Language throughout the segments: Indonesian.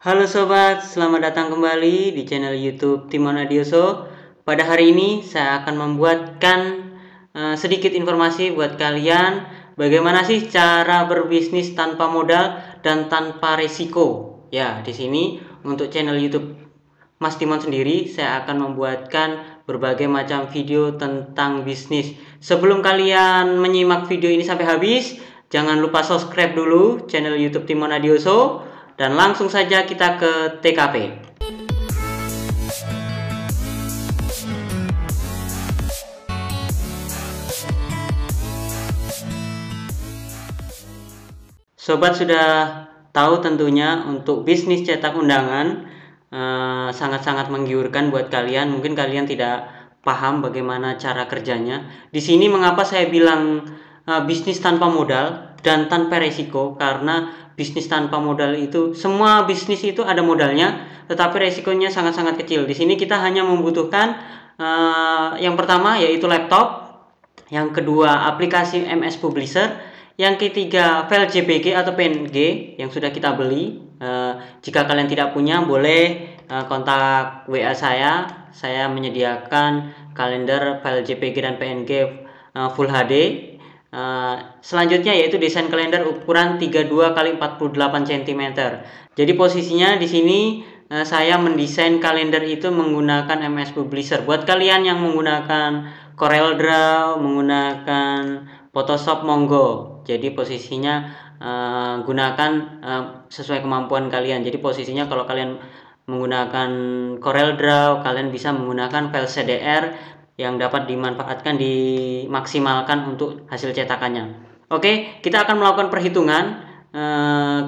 Halo sobat, selamat datang kembali di channel YouTube Timon Adioso. Pada hari ini saya akan membuatkan sedikit informasi buat kalian bagaimana sih cara berbisnis tanpa modal dan tanpa resiko. Ya, di sini untuk channel YouTube Mas Timon sendiri saya akan membuatkan berbagai macam video tentang bisnis. Sebelum kalian menyimak video ini sampai habis, jangan lupa subscribe dulu channel YouTube Timon Adioso. Dan langsung saja kita ke TKP. Sobat sudah tahu tentunya untuk bisnis cetak undangan sangat-sangat menggiurkan buat kalian. Mungkin kalian tidak paham bagaimana cara kerjanya. Di sini mengapa saya bilang bisnis tanpa modal dan tanpa resiko, karena bisnis tanpa modal itu, semua bisnis itu ada modalnya, tetapi resikonya sangat-sangat kecil. Di sini kita hanya membutuhkan yang pertama yaitu laptop, yang kedua aplikasi MS Publisher, yang ketiga file JPG atau PNG yang sudah kita beli. Jika kalian tidak punya, boleh kontak WA saya. Saya menyediakan kalender file JPG dan PNG Full HD. Selanjutnya yaitu desain kalender ukuran 32 x 48 cm. Jadi posisinya di sini saya mendesain kalender itu menggunakan MS Publisher. Buat kalian yang menggunakan CorelDRAW, menggunakan Photoshop, monggo. Jadi posisinya gunakan sesuai kemampuan kalian. Jadi posisinya kalau kalian menggunakan CorelDRAW, kalian bisa menggunakan file CDR yang dapat dimanfaatkan, dimaksimalkan untuk hasil cetakannya. Oke, kita akan melakukan perhitungan.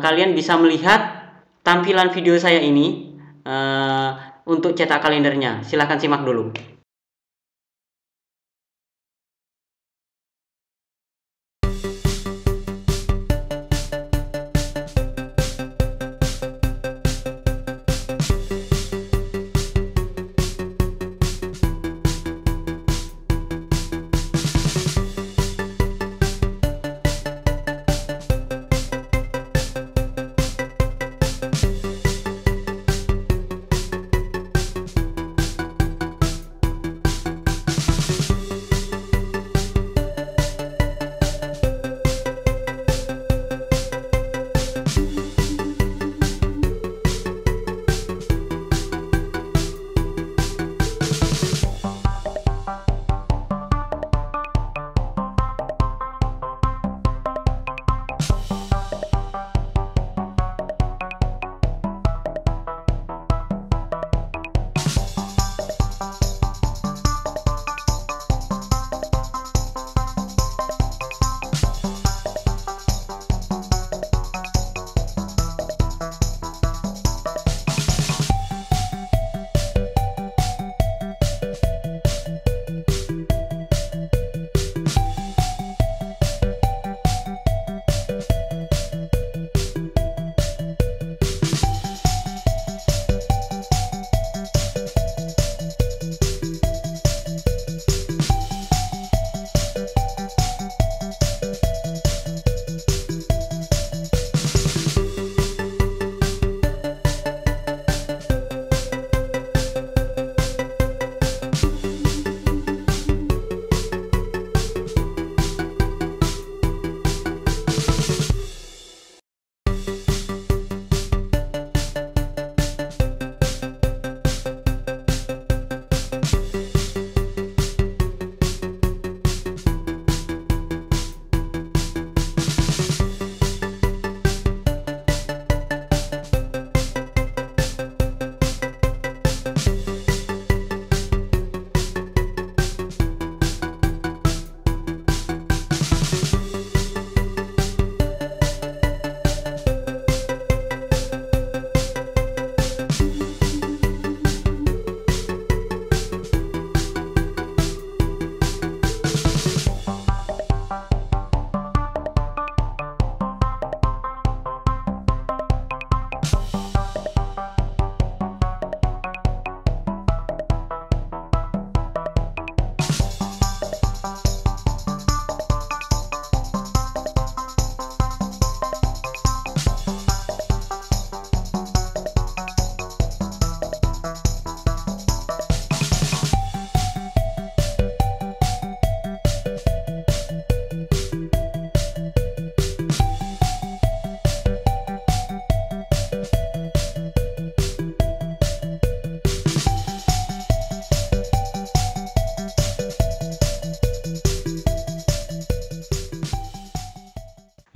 Kalian bisa melihat tampilan video saya ini untuk cetak kalendernya. Silahkan simak dulu.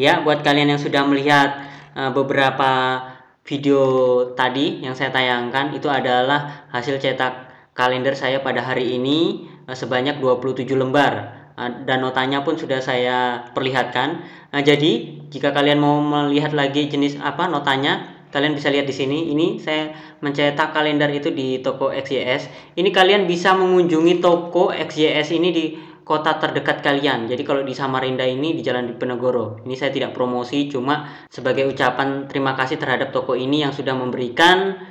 Ya, buat kalian yang sudah melihat beberapa video tadi yang saya tayangkan, itu adalah hasil cetak kalender saya pada hari ini sebanyak 27 lembar. Dan notanya pun sudah saya perlihatkan. Jadi jika kalian mau melihat lagi jenis apa notanya, kalian bisa lihat di sini. Ini saya mencetak kalender itu di toko XYS. Ini kalian bisa mengunjungi toko XYS ini di kota terdekat kalian. Jadi kalau di Samarinda ini di Jalan Diponegoro. Ini saya tidak promosi, cuma sebagai ucapan terima kasih terhadap toko ini yang sudah memberikan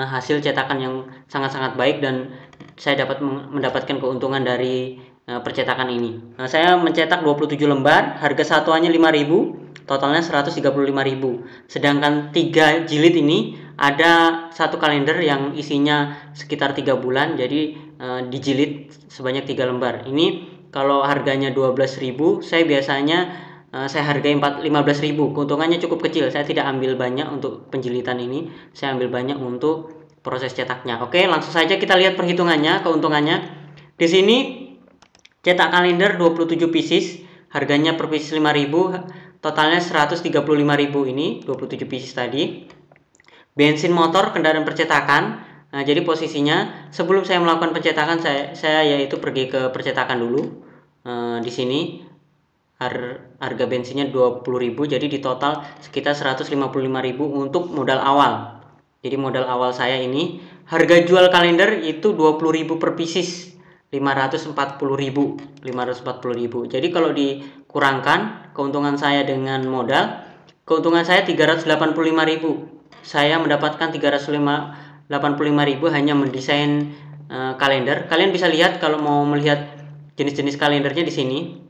hasil cetakan yang sangat-sangat baik, dan saya dapat mendapatkan keuntungan dari percetakan ini. Saya mencetak 27 lembar, harga satuannya 5.000, totalnya 135.000. Sedangkan 3 jilid ini ada satu kalender yang isinya sekitar 3 bulan, jadi dijilid sebanyak 3 lembar. Ini kalau harganya 12.000, saya biasanya saya hargai 15.000. Keuntungannya cukup kecil. Saya tidak ambil banyak untuk penjilitan ini, saya ambil banyak untuk proses cetaknya. Oke, langsung saja kita lihat perhitungannya, keuntungannya. Di sini cetak kalender 27 pieces, harganya per pieces 5.000, totalnya 135.000. Ini 27 pieces tadi. Bensin motor kendaraan percetakan. Nah, jadi posisinya sebelum saya melakukan pencetakan, saya yaitu pergi ke percetakan dulu. Di sini harga bensinnya 20.000, jadi di total sekitar 155.000 untuk modal awal. Jadi modal awal saya ini, harga jual kalender itu 20.000 per pieces, 540.000. Jadi kalau dikurangkan keuntungan saya dengan modal, keuntungan saya 385.000. Saya mendapatkan 385.000 hanya mendesain kalender. Kalian bisa lihat kalau mau melihat jenis-jenis kalendernya di sini.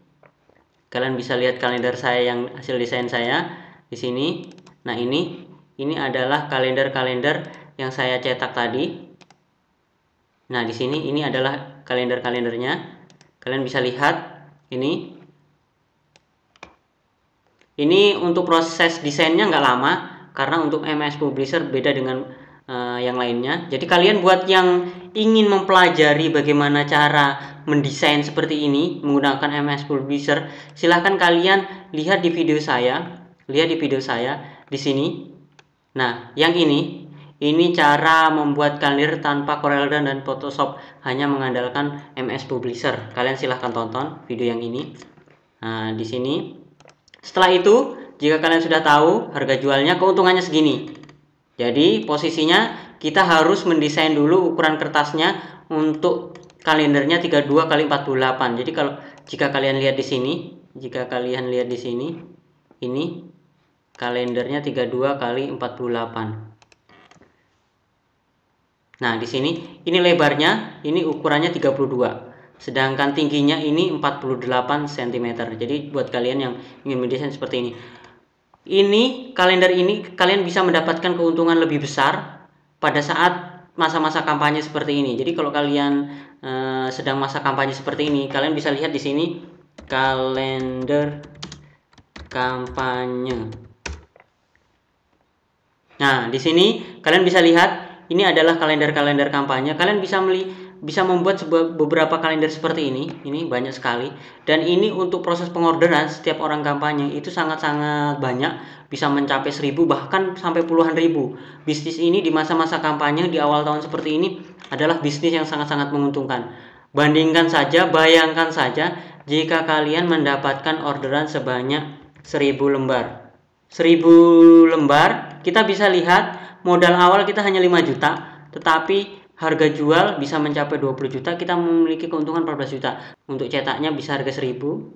Kalian bisa lihat kalender saya yang hasil desain saya di sini. Nah, ini adalah kalender-kalender yang saya cetak tadi. Nah, di sini ini adalah kalender-kalendernya. Kalian bisa lihat ini. Ini untuk proses desainnya nggak lama, karena untuk MS Publisher beda dengan yang lainnya. Jadi kalian buat yang ingin mempelajari bagaimana cara mendesain seperti ini menggunakan MS Publisher, silahkan kalian lihat di video saya. Lihat di video saya di sini. Nah, yang ini cara membuat kalender tanpa CorelDRAW dan Photoshop, hanya mengandalkan MS Publisher. Kalian silahkan tonton video yang ini. Nah, di sini. Setelah itu, jika kalian sudah tahu harga jualnya, keuntungannya segini. Jadi posisinya kita harus mendesain dulu ukuran kertasnya untuk kalendernya 32x48. Jadi jika kalian lihat di sini, ini kalendernya 32x48. Nah, di sini ini lebarnya, ini ukurannya 32. Sedangkan tingginya ini 48 cm. Jadi buat kalian yang ingin mendesain seperti ini, kalender ini kalian bisa mendapatkan keuntungan lebih besar pada saat masa-masa kampanye seperti ini. Jadi kalau kalian sedang masa kampanye seperti ini, kalian bisa lihat di sini kalender kampanye. Nah, di sini kalian bisa lihat ini adalah kalender-kalender kampanye. Kalian bisa membuat beberapa kalender seperti ini. Ini banyak sekali. Dan ini untuk proses pengorderan setiap orang kampanye itu sangat-sangat banyak, bisa mencapai 1.000 bahkan sampai puluhan ribu. Bisnis ini di masa-masa kampanye di awal tahun seperti ini adalah bisnis yang sangat-sangat menguntungkan. Bayangkan saja jika kalian mendapatkan orderan sebanyak 1.000 lembar. 1.000 lembar, kita bisa lihat modal awal kita hanya 5 juta, tetapi harga jual bisa mencapai 20 juta, kita memiliki keuntungan 14 juta. Untuk cetaknya bisa harga 1.000,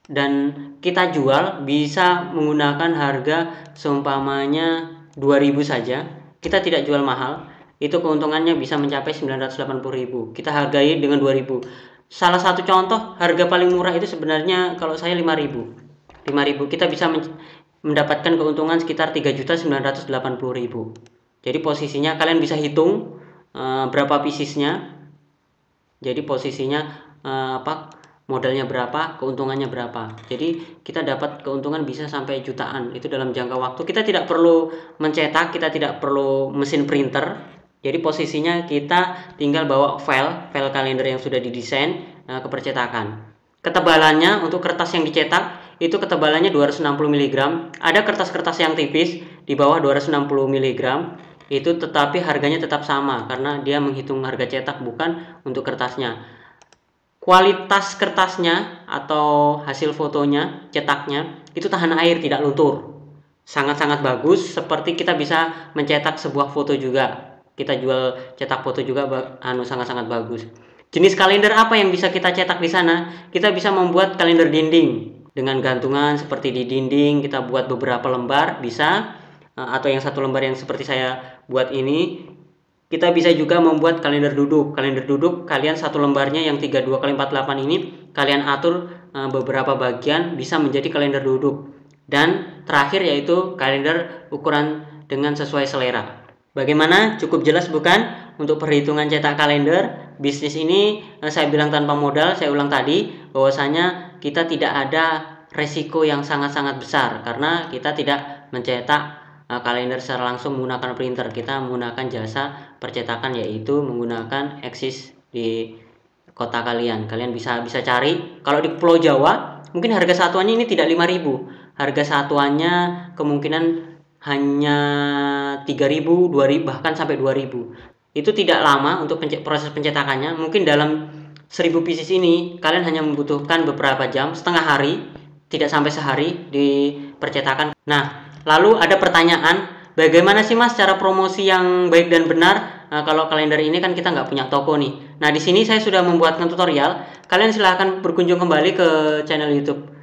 dan kita jual bisa menggunakan harga seumpamanya 2.000 saja. Kita tidak jual mahal, itu keuntungannya bisa mencapai 980.000. Kita hargai dengan 2.000. Salah satu contoh harga paling murah itu sebenarnya kalau saya 5.000. Kita bisa mendapatkan keuntungan sekitar 3.980.000. Jadi posisinya kalian bisa hitung berapa piecesnya. Jadi posisinya modalnya berapa, keuntungannya berapa. Jadi kita dapat keuntungan bisa sampai jutaan itu dalam jangka waktu. Kita tidak perlu mencetak, kita tidak perlu mesin printer. Jadi posisinya kita tinggal bawa file kalender yang sudah didesain ke percetakan. Ketebalannya untuk kertas yang dicetak itu ketebalannya 260 mg. Ada kertas-kertas yang tipis di bawah 260 mg itu, tetapi harganya tetap sama karena dia menghitung harga cetak bukan untuk kertasnya. Kualitas kertasnya atau hasil fotonya, cetaknya itu tahan air, tidak luntur. Sangat-sangat bagus, seperti kita bisa mencetak sebuah foto juga. Kita jual cetak foto juga sangat-sangat bagus. Jenis kalender apa yang bisa kita cetak di sana? Kita bisa membuat kalender dinding dengan gantungan seperti di dinding, kita buat beberapa lembar bisa, atau yang satu lembar yang seperti saya buat ini. Kita bisa juga membuat kalender duduk. Kalender duduk kalian satu lembarnya yang 32x48 ini kalian atur beberapa bagian bisa menjadi kalender duduk. Dan terakhir yaitu kalender ukuran dengan sesuai selera. Bagaimana? Cukup jelas bukan? Untuk perhitungan cetak kalender bisnis ini saya bilang tanpa modal. Saya ulang tadi bahwasanya kita tidak ada resiko yang sangat-sangat besar karena kita tidak mencetak kalender secara langsung menggunakan printer. Kita menggunakan jasa percetakan, yaitu menggunakan Eksis di kota kalian. Kalian bisa cari. Kalau di Pulau Jawa mungkin harga satuannya ini tidak 5.000. Harga satuannya kemungkinan hanya 3.000, 2.000, bahkan sampai 2.000. Itu tidak lama untuk proses pencetakannya. Mungkin dalam 1.000 pieces ini kalian hanya membutuhkan beberapa jam, setengah hari, tidak sampai sehari di percetakan. Nah, lalu ada pertanyaan, bagaimana sih Mas cara promosi yang baik dan benar? Kalau kalender ini kan kita nggak punya toko nih. Nah, di sini saya sudah membuatkan tutorial. Kalian silahkan berkunjung kembali ke channel YouTube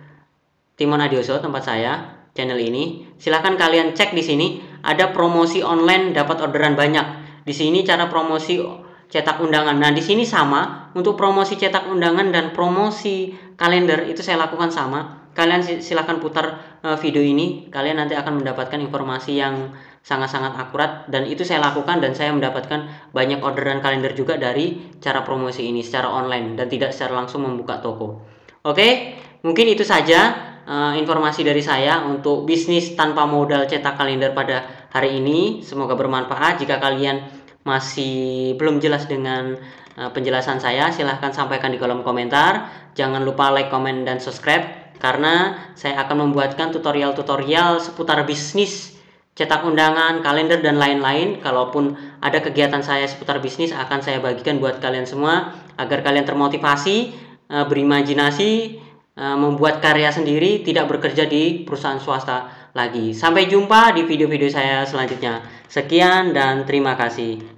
Timon Adioso, tempat saya, channel ini. Silahkan kalian cek di sini, ada promosi online dapat orderan banyak. Di sini cara promosi cetak undangan. Nah, di sini sama, untuk promosi cetak undangan dan promosi kalender itu saya lakukan sama. Kalian silahkan putar video ini, kalian nanti akan mendapatkan informasi yang sangat-sangat akurat, dan itu saya lakukan dan saya mendapatkan banyak orderan kalender juga dari cara promosi ini secara online dan tidak secara langsung membuka toko. Oke, mungkin itu saja informasi dari saya untuk bisnis tanpa modal cetak kalender pada hari ini. Semoga bermanfaat. Jika kalian masih belum jelas dengan penjelasan saya, silahkan sampaikan di kolom komentar. Jangan lupa like, komen, dan subscribe, karena saya akan membuatkan tutorial-tutorial seputar bisnis, cetak undangan, kalender, dan lain-lain. Kalaupun ada kegiatan saya seputar bisnis, akan saya bagikan buat kalian semua, agar kalian termotivasi, berimajinasi, membuat karya sendiri, tidak bekerja di perusahaan swasta lagi. Sampai jumpa di video-video saya selanjutnya. Sekian dan terima kasih.